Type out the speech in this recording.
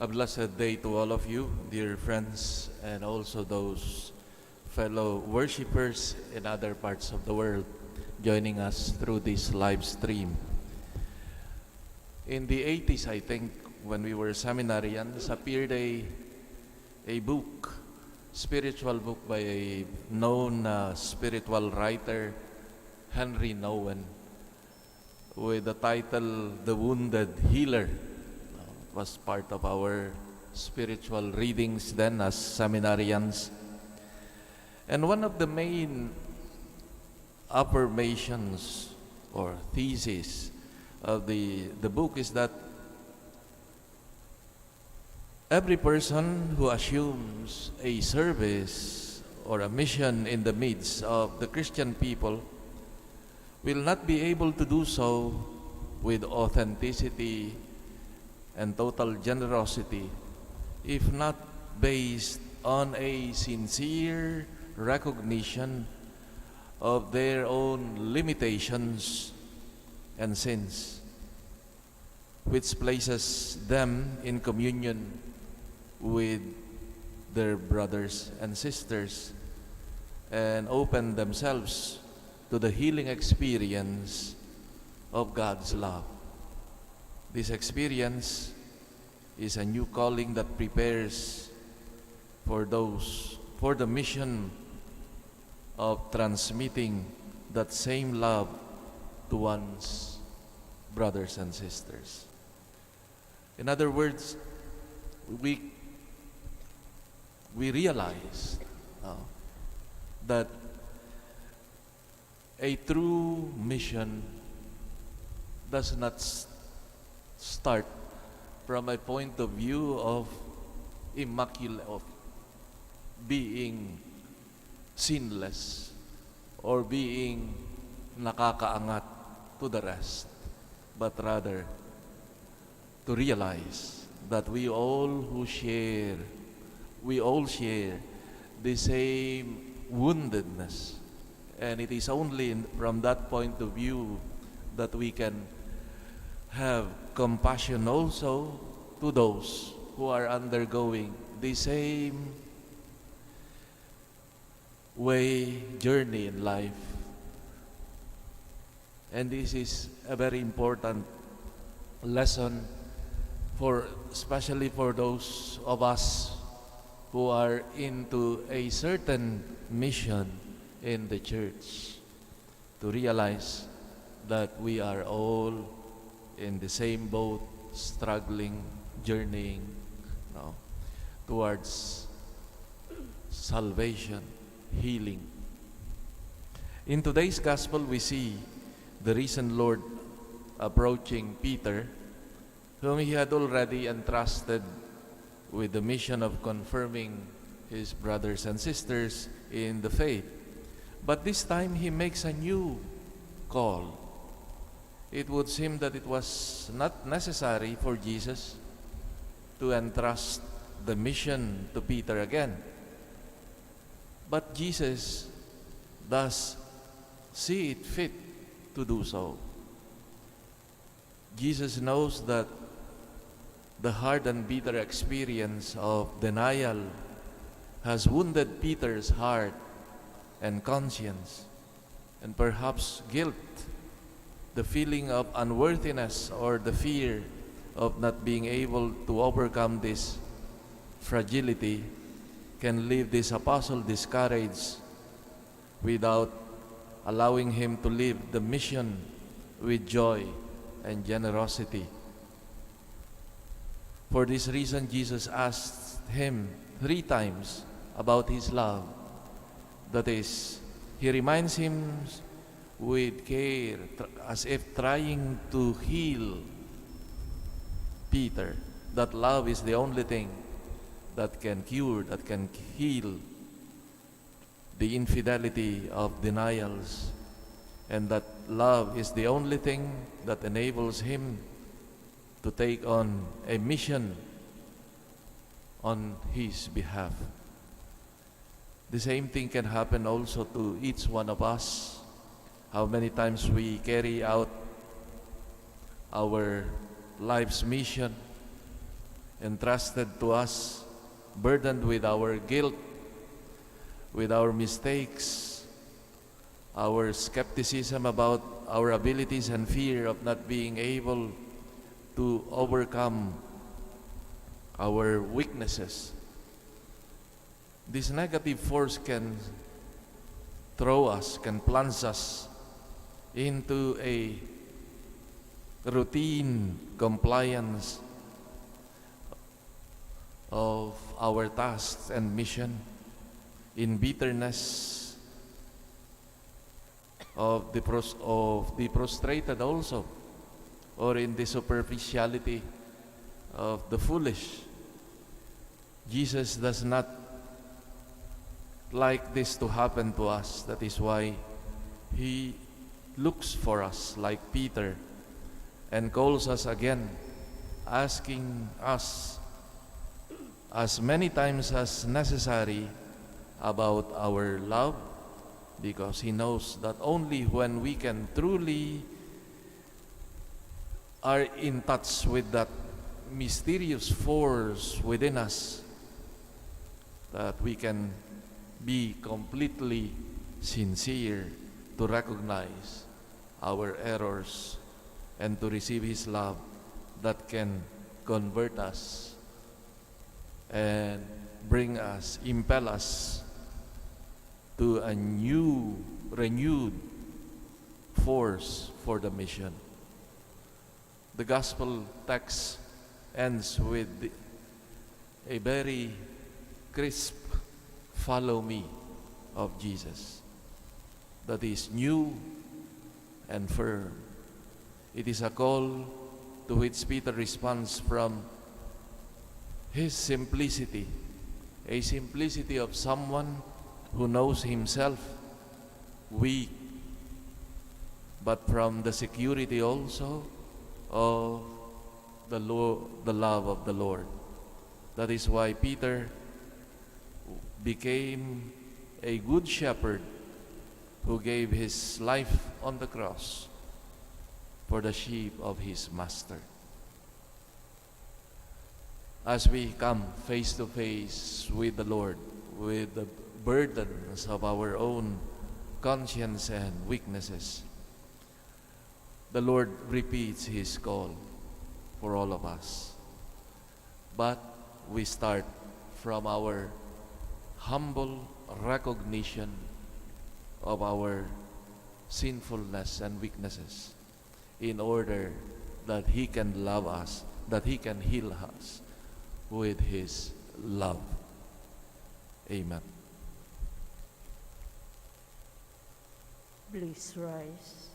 A blessed day to all of you, dear friends, and also those fellow worshipers in other parts of the world joining us through this live stream. In the 80s, I think, when we were seminarians, appeared a book, spiritual book by a known spiritual writer, Henry Nouwen, with the title, The Wounded Healer. It was part of our spiritual readings then as seminarians. And one of the main affirmations or thesis of the book is that every person who assumes a service or a mission in the midst of the Christian people will not be able to do so with authenticity and total generosity if not based on a sincere recognition of their own limitations and sins, which places them in communion with their brothers and sisters and open themselves to the healing experience of God's love. This experience is a new calling that prepares for the mission of transmitting that same love to one's brothers and sisters. In other words, we realize that a true mission does not start from a point of view of being sinless or being nakakaangat to the rest, but rather to realize that we all share the same woundedness. And it is only from that point of view that we can have compassion also to those who are undergoing the same journey in life. And this is a very important lesson especially for those of us who are into a certain mission in the church, to realize that we are all in the same boat, struggling, journeying towards salvation, healing. In today's gospel, we see the risen Lord approaching Peter, whom he had already entrusted with the mission of confirming his brothers and sisters in the faith. But this time, he makes a new call. It would seem that it was not necessary for Jesus to entrust the mission to Peter again. But Jesus does see it fit to do so. Jesus knows that the hard and bitter experience of denial has wounded Peter's heart and conscience, and perhaps guilt, the feeling of unworthiness or the fear of not being able to overcome this fragility can leave this apostle discouraged without allowing him to live the mission with joy and generosity. For this reason, Jesus asked him 3 times about his love. That is, he reminds him with care, as if trying to heal Peter, that love is the only thing that can cure, that can heal the infidelity of denials, and that love is the only thing that enables him to take on a mission on his behalf. The same thing can happen also to each one of us. How many times we carry out our life's mission entrusted to us, burdened with our guilt, with our mistakes, our skepticism about our abilities and fear of not being able to overcome our weaknesses. This negative force can throw us, can plunge us into a routine compliance of our tasks and mission, in bitterness of the prostrated also, or in the superficiality of the foolish. Jesus does not like this to happen to us. That is why He looks for us like Peter and calls us again, asking us as many times as necessary about our love, because He knows that only when we can truly are in touch with that mysterious force within us, that we can be completely sincere to recognize our errors and to receive His love that can convert us and bring us, impel us to a new, renewed force for the mission. The gospel text ends with a very crisp "Follow me" of Jesus, that is new and firm. It is a call to which Peter responds from his simplicity, a simplicity of someone who knows himself weak, but from the security also of the love of the Lord. That is why Peter became a good shepherd who gave his life on the cross for the sheep of his master. As we come face to face with the Lord, with the burdens of our own conscience and weaknesses, the Lord repeats His call for all of us. But we start from our humble recognition of our sinfulness and weaknesses, in order that He can love us, that He can heal us with His love. Amen. Please rise.